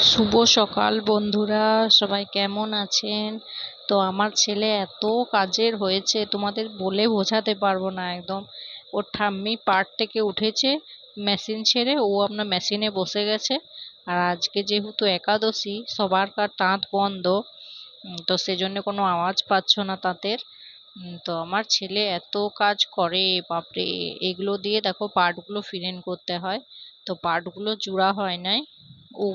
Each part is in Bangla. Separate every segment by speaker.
Speaker 1: শুভ সকাল বন্ধুরা, সবাই কেমন আছেন? তো আমার ছেলে এত কাজের হয়েছে তোমাদের বলে বোঝাতে পারবো না একদম। ওর ঠাম্মি পাট থেকে উঠেছে, মেশিন ছেড়ে ও আপনার মেশিনে বসে গেছে। আর আজকে যেহেতু একাদশী, সবারকার তাঁত বন্ধ। তো সেজন্য কোনো আওয়াজ পাচ্ছ না তাঁতের। তো আমার ছেলে এত কাজ করে বাপরে। এগুলো দিয়ে দেখো পাটগুলো ফিরেন করতে হয়, তো পাটগুলো জুড়া হয় নাই। ও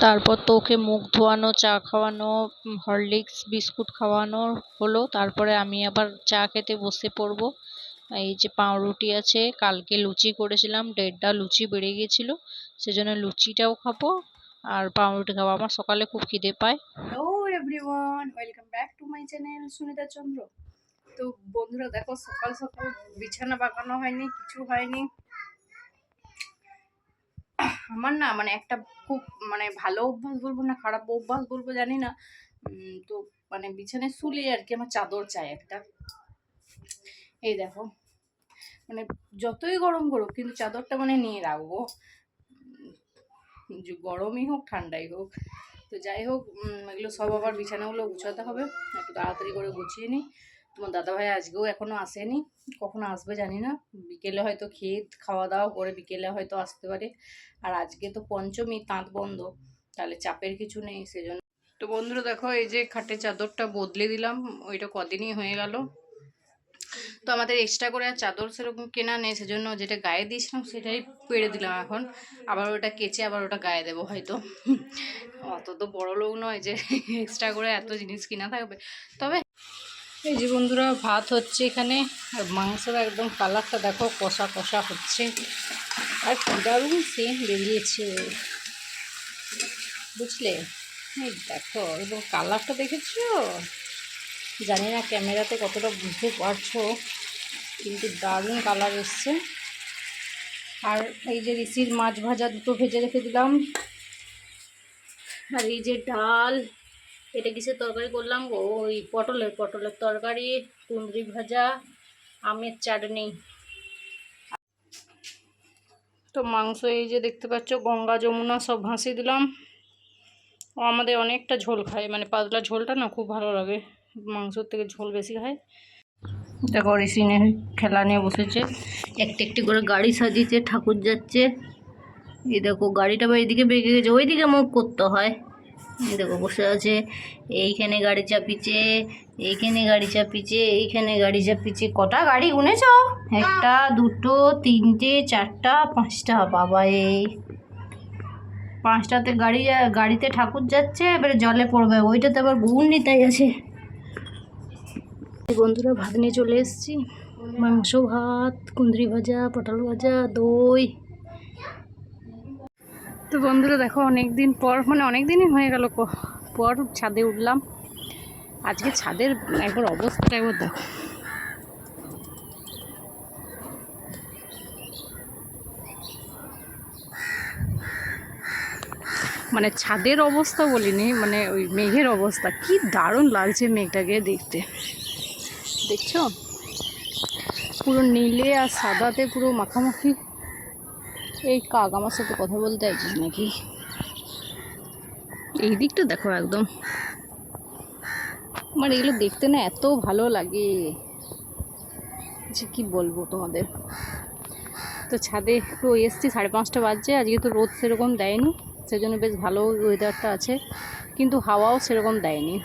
Speaker 1: তারপর তো ওকে মুখ ধোয়ানো, চা খাওয়ানো, হরলিক্স বিস্কুট খাওয়ানো হলো। তারপরে আমি আবার চা খেতে বসে পড়বো। এই যে পাউরুটি আছে, কালকে লুচি করেছিলাম, 1.5টা লুচি বেড়ে গেছিল, সেজন্য লুচিটাও খাবো আর পাউরুটি খাবো। আমার সকালে খুব খিদে পায়।
Speaker 2: Hello everyone, welcome back to my channel Sunita Chandra. তো বন্ধুরা দেখো, সকাল সকাল বিছানা বাগানো হয়নি, কিছু হয়নি। আমার না একটা খুব ভালো অভ্যাস বলবো না খারাপ অভ্যাস বলবো জানি না। তো বিছানায় শুলে আর কি আমার চাদর চাই একটা। এই দেখো, যতই গরম করুক কিন্তু চাদরটা নিয়ে রাখবো, গরমই হোক ঠান্ডাই হোক। তো যাই হোক, এগুলো সব আবার বিছানাগুলো গুছাতে হবে, একটু তাড়াতাড়ি করে গুছিয়ে নিই। তোমার দাদাভাই আজকেও এখনো আসেনি, কখন আসবে জানি না। বিকেলে হয়তো খাওয়া দাওয়া করে বিকেলে হয়তো আসতে পারে। আর আজকে তো পঞ্চমী, তাঁত বন্ধ, তাহলে চাপের কিছু নেই সেজন্য। তো বন্ধুরা দেখো, এই যে খাটের চাদরটা বদলে দিলাম, ওইটা কদিনই হয়ে গেল। তো আমাদের এক্সট্রা করে আর চাদর সেরকম কেনা নেই, সেজন্য যেটা গায়ে দিয়েছিলাম সেটাই পেরে দিলাম। এখন আবার ওটা কেচে আবার ওটা গায়ে দেবো হয়তো। অত তো বড় লোক নয় যে এক্সট্রা করে এত জিনিস কিনা থাকবে। তবে এই যে বন্ধুরা, ভাত হচ্ছে এখানে, আর মাংসের একদম কালারটা দেখো, কষা কষা হচ্ছে, আর কি দারুণ সেন্ট বেরিয়েছে, বুঝলে? এই দেখো, এবং কালারটা দেখেছো? জানি না ক্যামেরাতে কতটা বুঝতে পারছো, কিন্তু দারুণ কালার এসছে। আর এই যে ঋষির মাছ ভাজা দুটো ভেজে রেখে দিলাম। আর এই যে ডাল, এটা কিসের তরকারি করলাম গো? ওই পটলের তরকারি, কুঁদরি ভাজা, আমের চাটনি। তো মাংস এই যে দেখতে পাচ্ছ, গঙ্গা যমুনা সব ভাসিয়ে দিলাম। ও আমাদের অনেকটা ঝোল খায়, পাতলা ঝোলটা না খুব ভালো লাগে, মাংসর থেকে ঝোল বেশি খায়। দেখো ঋষি খেলা নিয়ে বসেছে, একটি একটি করে গাড়ি সাজিয়েছে, ঠাকুর যাচ্ছে। এই দেখো গাড়িটা বা এইদিকে বেঁকে গেছে, ওইদিকে মুখ করতে হয়। এই দেখো বসে আছে, এইখানে গাড়ি চাপিছে, এইখানে গাড়ি চাপিছে, এইখানে গাড়ি চাপিছে। কটা গাড়ি গুনেছ? একটা, দুটো, তিনটে, চারটা, পাঁচটা। বাবা, এই পাঁচটাতে গাড়িতে ঠাকুর যাচ্ছে, এবারে জলে পড়বে, ওইটাতে আবার গুণ নিতাই আছে। বন্ধুরা ভাত নিয়ে চলে এসেছি, মাংস ভাত, কুঁদরি ভাজা, পটল ভাজা, দই। তো বন্ধুরা দেখো, অনেক দিন পর, অনেক দিনই হয়ে গেল পর ছাদে উঠলাম। আজকে ছাদের একবার অবস্থাটা একবার দেখো। ছাদের অবস্থা বলিনি, ওই মেঘের অবস্থা কি দারুণ লাগছে মেঘটাকে দেখতে। দেখছো, পুরো নীলে আর সাদাতে পুরো মাখামাখি। এই কাক আমার সাথে কথা বলতে চাইছিস নাকি? এই দিকটা দেখো একদম, এগুলো দেখতে না এত ভালো লাগে যে কি বলবো তোমাদের। তো ছাদে তো এসছি, 5:30 বাজছে। আজকে তো রোদ সেরকম দেয়নি, সেজন্য বেশ ভালো ওয়েদারটা আছে, কিন্তু হাওয়াও সেরকম দেয়নি।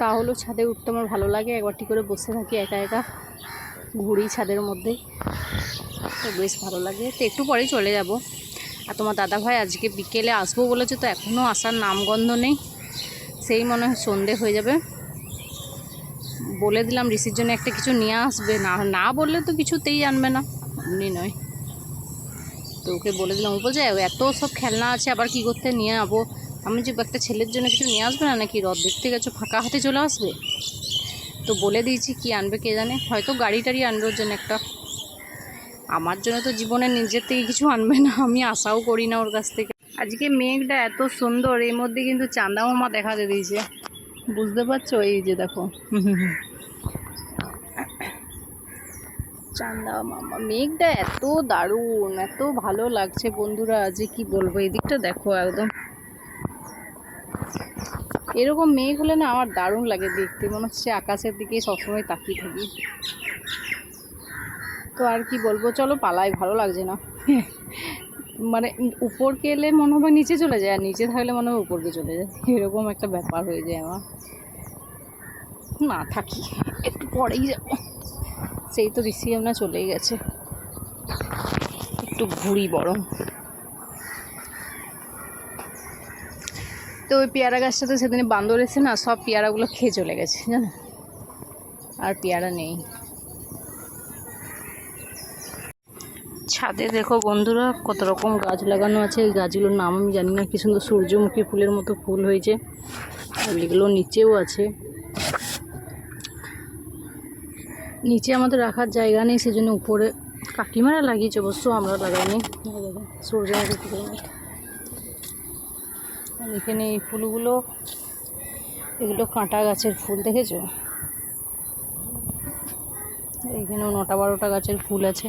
Speaker 2: তাহলেও ছাদে উঠতে আমার ভালো লাগে, একবারটি করে বসে থাকি একা একা, ঘুরি ছাদের মধ্যে, তো বেশ ভালো লাগে। তো একটু পরেই চলে যাব। আর তোমার দাদাভাই আজকে বিকেলে আসবো বলেছে, তো এখনও আসার নামগন্ধ নেই, সেই মনে হয় সন্ধে হয়ে যাবে। বলে দিলাম ঋষির জন্য একটা কিছু নিয়ে আসবে, না বললে তো কিছুতেই আনবে না, এমনি নয়। তো ওকে বলে দিলাম, ও বলছে এত সব খেলনা আছে, আবার কি করতে নিয়ে যাবো। আমি যে একটা ছেলের জন্য কিছু নিয়ে আসবে না নাকি, রথ দেখতে গেছো ফাঁকা হাতে চলে আসবে? তো বলে দিয়েছি কি আনবে কে জানে, হয়তো গাড়ি টাড়ি আনবে ওর জন্য একটা। আমার জন্য তো জীবনে নিজের থেকে কিছু আনবে না, আমি আশাও করি না ওর কাছ থেকে। আজকে মেঘটা এত সুন্দর, এর মধ্যে কিন্তু চাঁদা মামা দেখাতে দিয়েছে, বুঝতে পারছো? এই যে দেখো, চান্দা মামা মেঘটা এত দারুণ, এত ভালো লাগছে বন্ধুরা, যে কি বলবো। এদিকটা দেখো একদম এরকম মেঘ হলে না আমার দারুণ লাগে দেখতে, মনে হচ্ছে আকাশের দিকে সবসময় তাকিয়ে থাকি। তো আর কি বলবো, চলো পালাই, ভালো লাগছে না। মানে উপরকে এলে মনে হবে নিচে চলে যায়, আর নিচে থাকলে মনে হবে উপরকে চলে যায়, এরকম একটা ব্যাপার হয়ে যায় আমার। না থাকি, একটু পরেই যাবো। সেই তো ঋষি আমরা চলেই গেছে, একটু ঘুরি বরং। তো ওই পেয়ারা গাছটাতে সেদিন বান্দর এসে না সব পেয়ারাগুলো খেয়ে চলে গেছে জানো, আর পেয়ারা নেই। ছাদে দেখো বন্ধুরা কত রকম গাছ লাগানো আছে, এই গাছগুলোর নাম আমি জানি না, কি সুন্দর সূর্যমুখী ফুলের মতো ফুল হয়েছে, আর এগুলো নিচেও আছে। নিচে আমাদের রাখার জায়গা নেই, সেজন্য উপরে কাকিমারা লাগিয়েছে, অবশ্য আমরা লাগাইনি। সূর্যমুখী ফুলের মতো এখানে এই ফুলগুলো, এগুলো কাঁটা গাছের ফুল, দেখেছো? এখানেও 9টা-12টা গাছের ফুল আছে।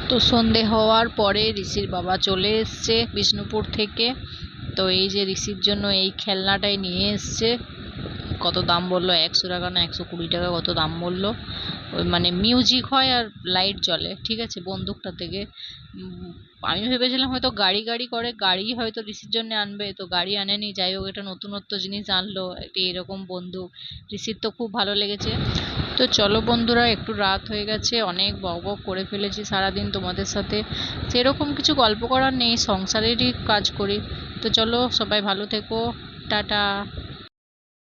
Speaker 2: তো সন্ধে হওয়ার পরে ঋষির বাবা চলে এসছে বিষ্ণুপুর থেকে। তো এই যে ঋষির জন্য এই খেলনাটাই নিয়ে এসছে। কত দাম বললো, 100 টাকা না 120 টাকা কত দাম বললো। ওই মানে মিউজিক হয় আর লাইট জ্বলে, ঠিক আছে, বন্দুকটা থেকে। আমি ভেবেছিলাম হয়তো গাড়ি গাড়ি করে, গাড়ি হয়তো ঋষির জন্য আনবে, তো গাড়ি আনেনি। যাই হোক, এটা নতুনত্ব জিনিস আনলো, একটি এরকম বন্দুক। ঋষির তো খুব ভালো লেগেছে। তো চলো বন্ধুরা, একটু রাত হয়ে গেছে, অনেক বক করে ফেলেছি সারাদিন তোমাদের সাথে। সেরকম কিছু গল্প করার নেই, সংসারেরই কাজ করি। তো চলো, সবাই ভালো থেকো, টাটা।